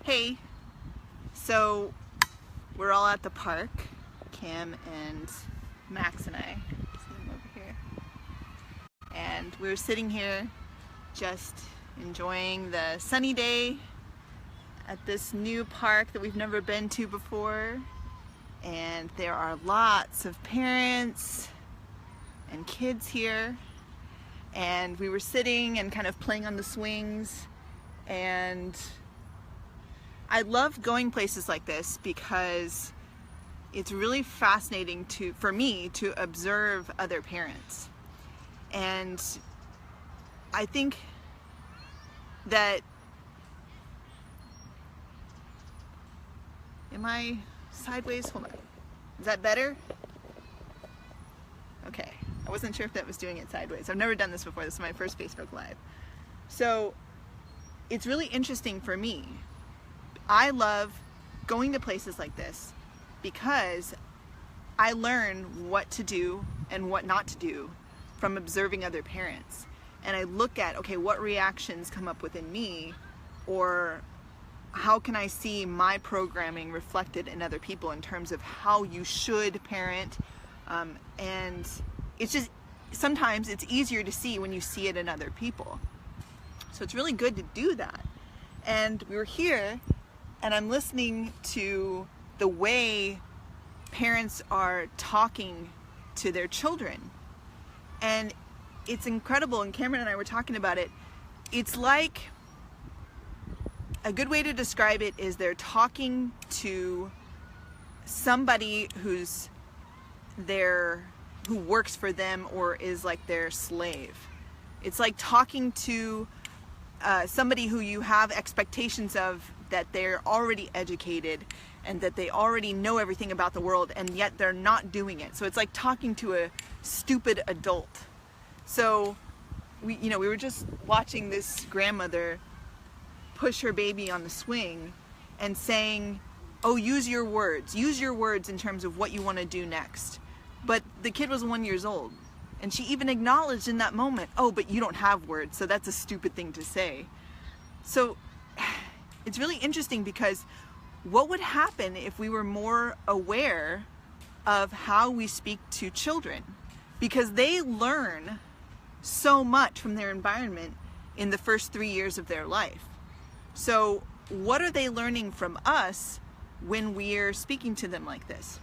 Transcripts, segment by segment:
Hey, so we're all at the park, Cam and Max and I. See him over here. And we were sitting here just enjoying the sunny day at this new park that we've never been to before. And there are lots of parents and kids here. And we were sitting and kind of playing on the swings, and I love going places like this because it's really fascinating for me to observe other parents. And I think that, am I sideways? Hold on. Is that better? Okay. I wasn't sure if that was doing it sideways. I've never done this before. This is my first Facebook Live. So it's really interesting for me. I love going to places like this because I learn what to do and what not to do from observing other parents. And I look at, okay, what reactions come up within me, or how can I see my programming reflected in other people in terms of how you should parent. And it's just, sometimes it's easier to see when you see it in other people. So it's really good to do that. And we were here, and I'm listening to the way parents are talking to their children. And it's incredible, and Cameron and I were talking about it. It's like, a good way to describe it is they're talking to somebody who works for them or is like their slave. It's like talking to somebody who you have expectations of, that they're already educated and that they already know everything about the world, and yet they're not doing it. So it's like talking to a stupid adult. So we were just watching this grandmother push her baby on the swing and saying, oh, use your words in terms of what you want to do next. But the kid was 1 year old, and she even acknowledged in that moment, oh, but you don't have words, so that's a stupid thing to say. So it's really interesting, because what would happen if we were more aware of how we speak to children? Because they learn so much from their environment in the first 3 years of their life. So what are they learning from us when we're speaking to them like this?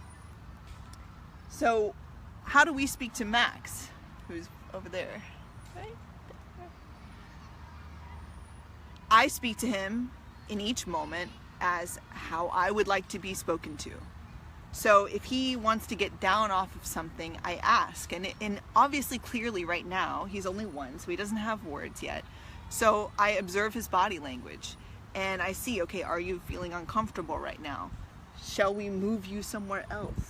So how do we speak to Max, who's over there? Right? I speak to him in each moment as how I would like to be spoken to. So if he wants to get down off of something, I ask. And obviously, clearly right now, he's only one, so he doesn't have words yet. So I observe his body language, and I see, okay, are you feeling uncomfortable right now? Shall we move you somewhere else?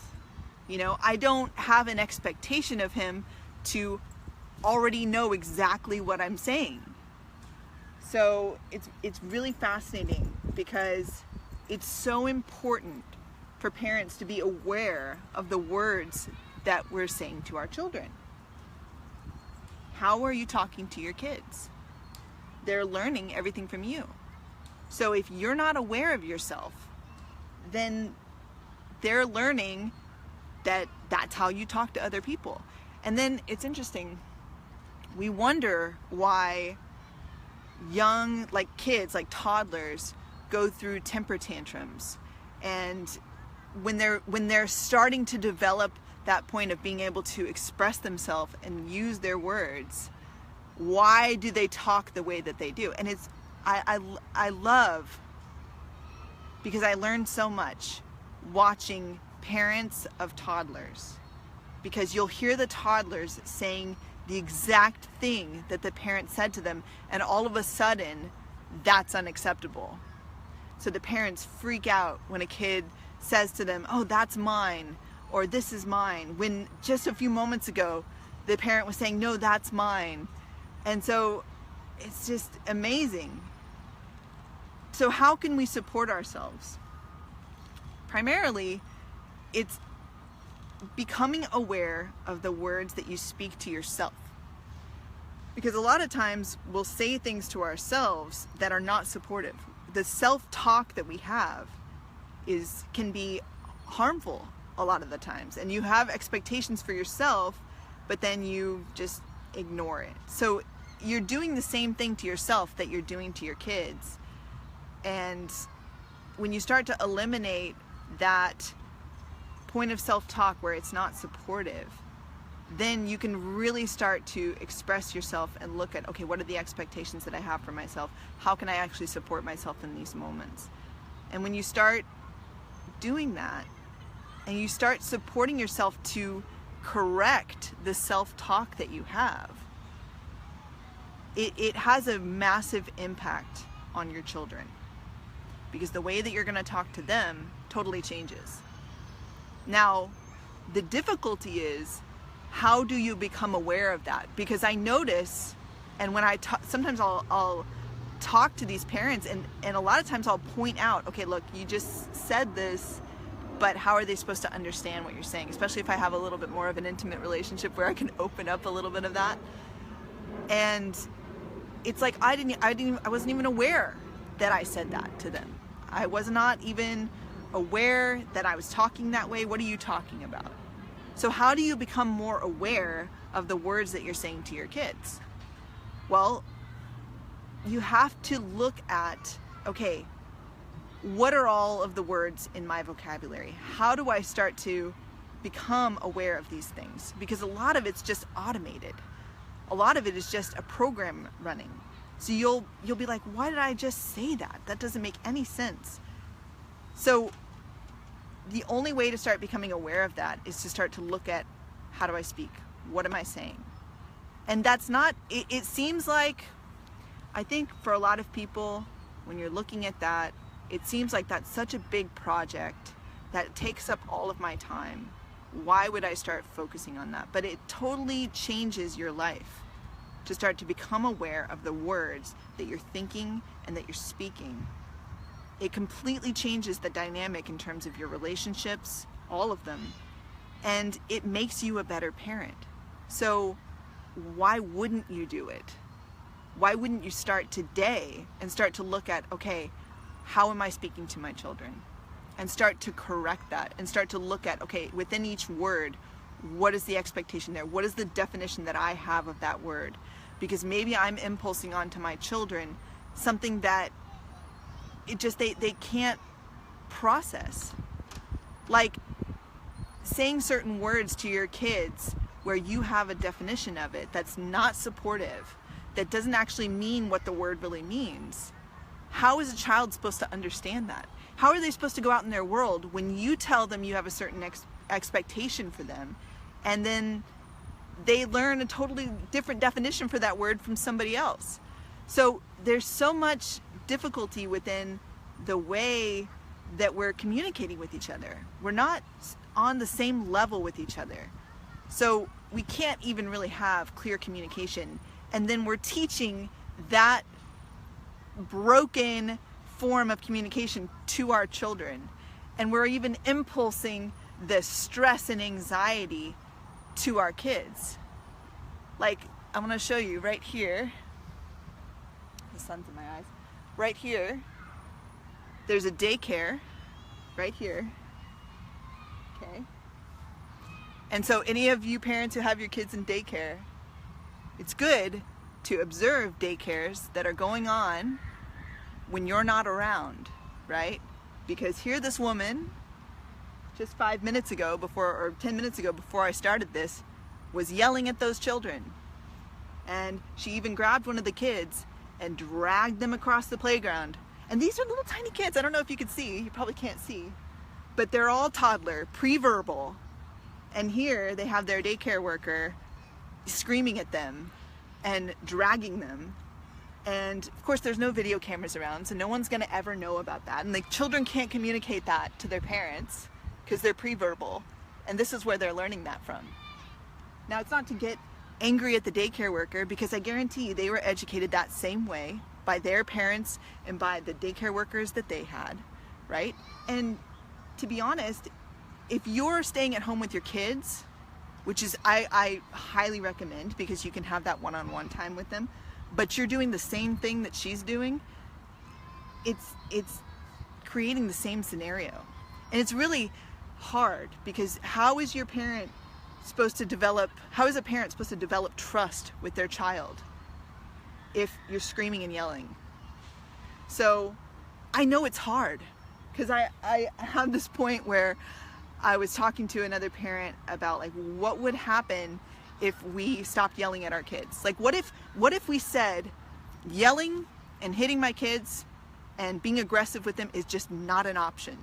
You know, I don't have an expectation of him to already know exactly what I'm saying. So it's really fascinating, because it's so important for parents to be aware of the words that we're saying to our children. How are you talking to your kids? They're learning everything from you. So if you're not aware of yourself, then they're learning that that's how you talk to other people. And then it's interesting, we wonder why young, like kids, like toddlers, go through temper tantrums. And when they're starting to develop that point of being able to express themselves and use their words, why do they talk the way that they do? And it's, I love, because I learned so much watching parents of toddlers, because you'll hear the toddlers saying the exact thing that the parent said to them, and all of a sudden that's unacceptable. So the parents freak out when a kid says to them, oh, that's mine, or this is mine, when just a few moments ago the parent was saying, no, that's mine. And so it's just amazing. So how can we support ourselves? Primarily, it's becoming aware of the words that you speak to yourself. Because a lot of times we'll say things to ourselves that are not supportive. the self-talk that we have can be harmful a lot of the times, and you have expectations for yourself, but then you just ignore it. So you're doing the same thing to yourself that you're doing to your kids. And when you start to eliminate that point of self-talk where it's not supportive, then you can really start to express yourself and look at, okay, what are the expectations that I have for myself? How can I actually support myself in these moments? And when you start doing that, and you start supporting yourself to correct the self-talk that you have, it has a massive impact on your children, because the way that you're going to talk to them totally changes. Now, the difficulty is, how do you become aware of that? Because I notice, and when sometimes I'll talk to these parents, and a lot of times I'll point out, okay, look, you just said this, but how are they supposed to understand what you're saying? Especially if I have a little bit more of an intimate relationship where I can open up a little bit of that. And it's like I wasn't even aware that I said that to them. I was not even aware that I was talking that way. What are you talking about? So how do you become more aware of the words that you're saying to your kids? Well, you have to look at, okay, what are all of the words in my vocabulary? How do I start to become aware of these things? Because a lot of it's just automated. A lot of it is just a program running. So you'll be like, why did I just say that? That doesn't make any sense. So the only way to start becoming aware of that is to start to look at, how do I speak? What am I saying? And that's not, it seems like, I think for a lot of people, when you're looking at that, it seems like that's such a big project that takes up all of my time. Why would I start focusing on that? But it totally changes your life to start to become aware of the words that you're thinking and that you're speaking. It completely changes the dynamic in terms of your relationships, all of them, and it makes you a better parent. So why wouldn't you do it? Why wouldn't you start today and start to look at, okay, how am I speaking to my children? And start to correct that, and start to look at, okay, within each word, what is the expectation there? What is the definition that I have of that word? Because maybe I'm impulsing onto my children something that they can't process. Like saying certain words to your kids where you have a definition of it that's not supportive, that doesn't actually mean what the word really means. How is a child supposed to understand that? How are they supposed to go out in their world when you tell them you have a certain expectation for them, and then they learn a totally different definition for that word from somebody else? So there's so much difficulty within the way that we're communicating with each other. We're not on the same level with each other. So we can't even really have clear communication. And then we're teaching that broken form of communication to our children. And we're even impulsing the stress and anxiety to our kids. Like, I'm gonna show you right here. The sun's in my eyes. Right here, there's a daycare, right here, okay? And so any of you parents who have your kids in daycare, it's good to observe daycares that are going on when you're not around, right? Because here this woman, just 5 minutes ago or 10 minutes ago before I started this, was yelling at those children. And she even grabbed one of the kids and dragged them across the playground. And these are little tiny kids. I don't know if you can see, you probably can't see, but they're all toddler, pre-verbal. And here they have their daycare worker screaming at them and dragging them. And of course there's no video cameras around, so no one's gonna ever know about that. And the children can't communicate that to their parents because they're pre-verbal. And this is where they're learning that from. Now, it's not to get angry at the daycare worker, because I guarantee you they were educated that same way by their parents and by the daycare workers that they had, right? And to be honest, if you're staying at home with your kids, which is I highly recommend, because you can have that one-on-one time with them, but you're doing the same thing that she's doing, it's creating the same scenario. And it's really hard, because how is a parent supposed to develop trust with their child if you're screaming and yelling? So I know it's hard, because I have this point where I was talking to another parent about, like, what would happen if we stopped yelling at our kids? Like, what if we said yelling and hitting my kids and being aggressive with them is just not an option?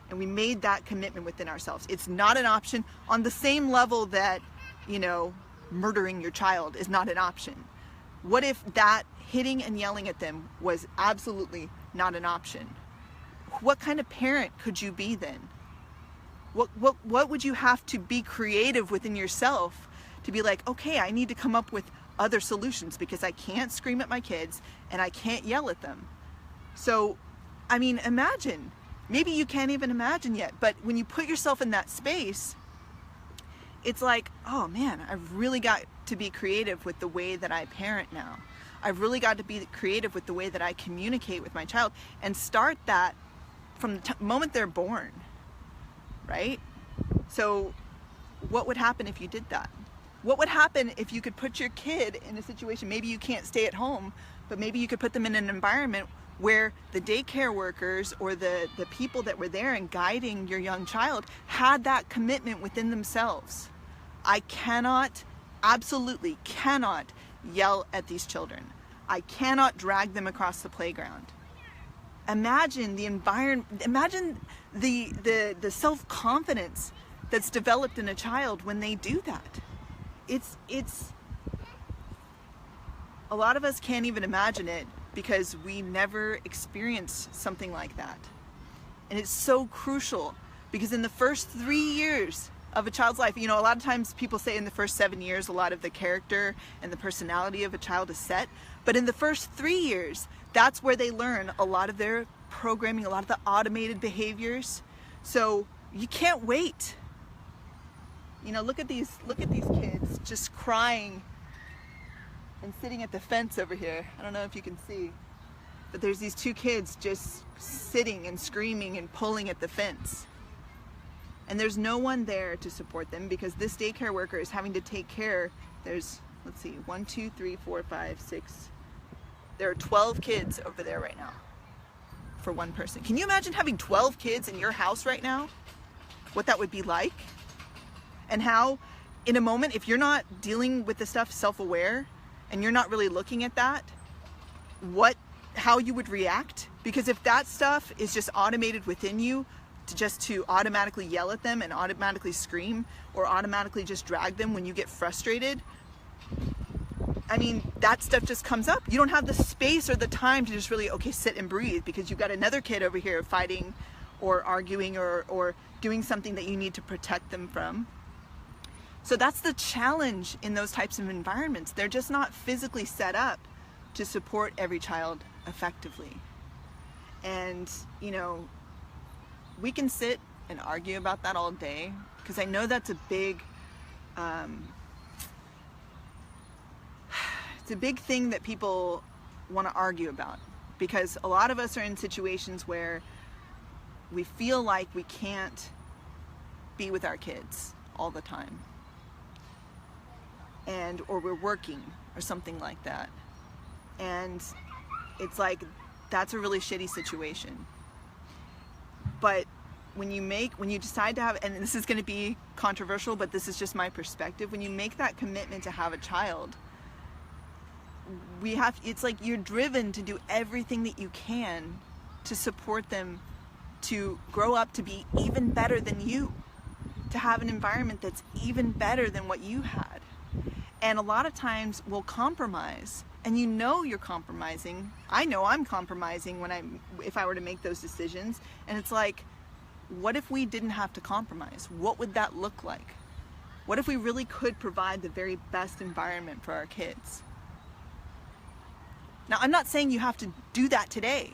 And we made that commitment within ourselves. It's not an option, on the same level that, murdering your child is not an option. What if that hitting and yelling at them was absolutely not an option? What kind of parent could you be then? What would you have to be creative within yourself to be like, okay, I need to come up with other solutions, because I can't scream at my kids and I can't yell at them. So, imagine, maybe you can't even imagine yet, but when you put yourself in that space, it's like, oh man, I've really got to be creative with the way that I parent now. I've really got to be creative with the way that I communicate with my child, and start that from the moment they're born, right? So what would happen if you did that? What would happen if you could put your kid in a situation, maybe you can't stay at home, but maybe you could put them in an environment where the daycare workers or the people that were there and guiding your young child had that commitment within themselves. I absolutely cannot yell at these children. I cannot drag them across the playground. Imagine the environment, imagine the self-confidence that's developed in a child when they do that. It's a lot of us can't even imagine it, because we never experienced something like that. And it's so crucial, because in the first 3 years of a child's life, a lot of times people say in the first 7 years a lot of the character and the personality of a child is set, but in the first 3 years, that's where they learn a lot of their programming, a lot of the automated behaviors. So you can't wait. Look at these kids just crying and sitting at the fence over here. I don't know if you can see, but there's these two kids just sitting and screaming and pulling at the fence. And there's no one there to support them, because this daycare worker is having to take care. There's, let's see, 1, 2, 3, 4, 5, 6. There are 12 kids over there right now for one person. Can you imagine having 12 kids in your house right now? What that would be like? And how, in a moment, if you're not dealing with the stuff self-aware and you're not really looking at that, how you would react? Because if that stuff is just automated within you, to automatically yell at them and automatically scream, or automatically just drag them when you get frustrated, that stuff just comes up. You don't have the space or the time to just really, sit and breathe, because you've got another kid over here fighting or arguing or doing something that you need to protect them from. So that's the challenge in those types of environments. They're just not physically set up to support every child effectively. And, we can sit and argue about that all day, because I know that's a big, it's a big thing that people want to argue about, because a lot of us are in situations where we feel like we can't be with our kids all the time, or we're working or something like that. And it's like, that's a really shitty situation. But when you decide to have, and this is going to be controversial, but this is just my perspective, when you make that commitment to have a child, it's like you're driven to do everything that you can to support them to grow up to be even better than you, to have an environment that's even better than what you had. And a lot of times we'll compromise, and you're compromising. I know I'm compromising if I were to make those decisions. And it's like, what if we didn't have to compromise? What would that look like? What if we really could provide the very best environment for our kids? Now, I'm not saying you have to do that today,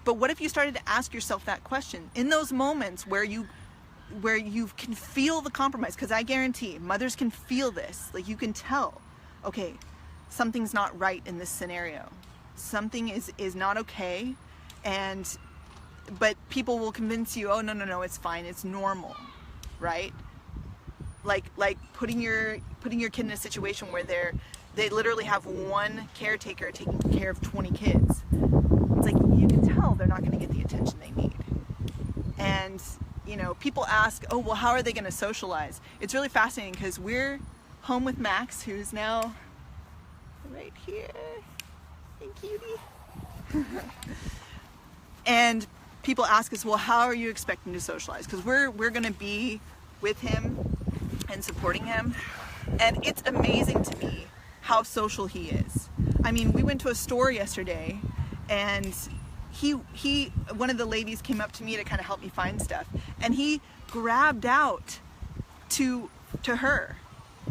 but what if you started to ask yourself that question in those moments where you can feel the compromise? Because I guarantee mothers can feel this. Like, you can tell, okay, something's not right in this scenario. Something is not okay, But people will convince you, oh, no, it's fine, it's normal, right? Like putting your kid in a situation where they literally have one caretaker taking care of 20 kids. It's like, you can tell they're not going to get the attention they need. And, you know, people ask, oh, well, how are they going to socialize? It's really fascinating because we're home with Max, who's now right here. Hey, cutie. And people ask us, well, how are you expecting to socialize? Because we're going to be with him and supporting him. And it's amazing to me how social he is. I mean, we went to a store yesterday, and one of the ladies came up to me to kind of help me find stuff, and he grabbed out to her,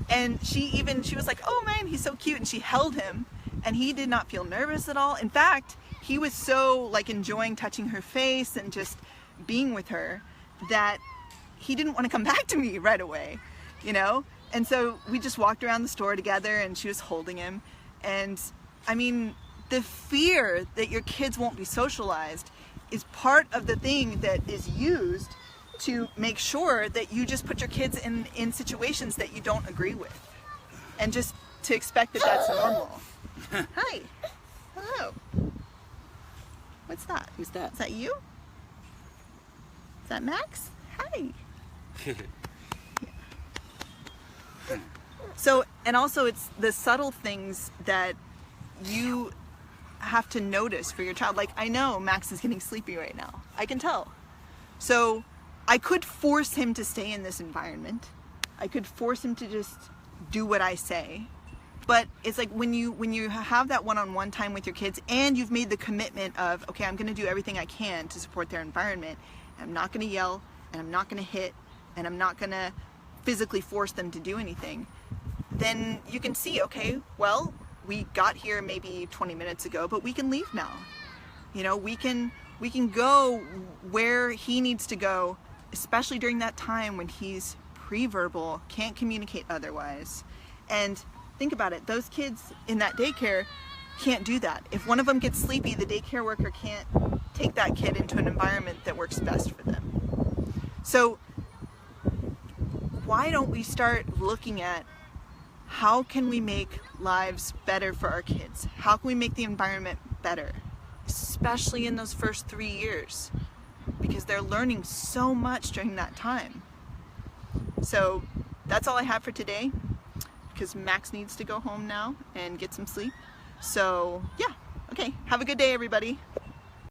and she was like, oh man, he's so cute, and she held him, and he did not feel nervous at all. In fact, he was so like enjoying touching her face and just being with her that he didn't want to come back to me right away, you know? And so we just walked around the store together, and she was holding him. And I mean, the fear that your kids won't be socialized is part of the thing that is used to make sure that you just put your kids in situations that you don't agree with, and just to expect that that's normal. Hi. Hello. What's that? Who's that? Is that you? Is that Max? Hi. So, and also it's the subtle things that you have to notice for your child. Like, I know Max is getting sleepy right now. I can tell. So I could force him to stay in this environment. I could force him to just do what I say. But it's like when you have that one-on-one time with your kids, and you've made the commitment of, okay, I'm going to do everything I can to support their environment. I'm not going to yell, and I'm not going to hit, and I'm not going to physically force them to do anything. Then you can see, okay, well, we got here maybe 20 minutes ago, but we can leave now. You know, we can go where he needs to go, especially during that time when he's pre-verbal, can't communicate otherwise. And think about it, those kids in that daycare can't do that. If one of them gets sleepy, the daycare worker can't take that kid into an environment that works best for them. So why don't we start looking at how can we make lives better for our kids? How can we make the environment better? Especially in those first 3 years, because they're learning so much during that time. So that's all I have for today, because Max needs to go home now and get some sleep. So yeah, okay, have a good day, everybody.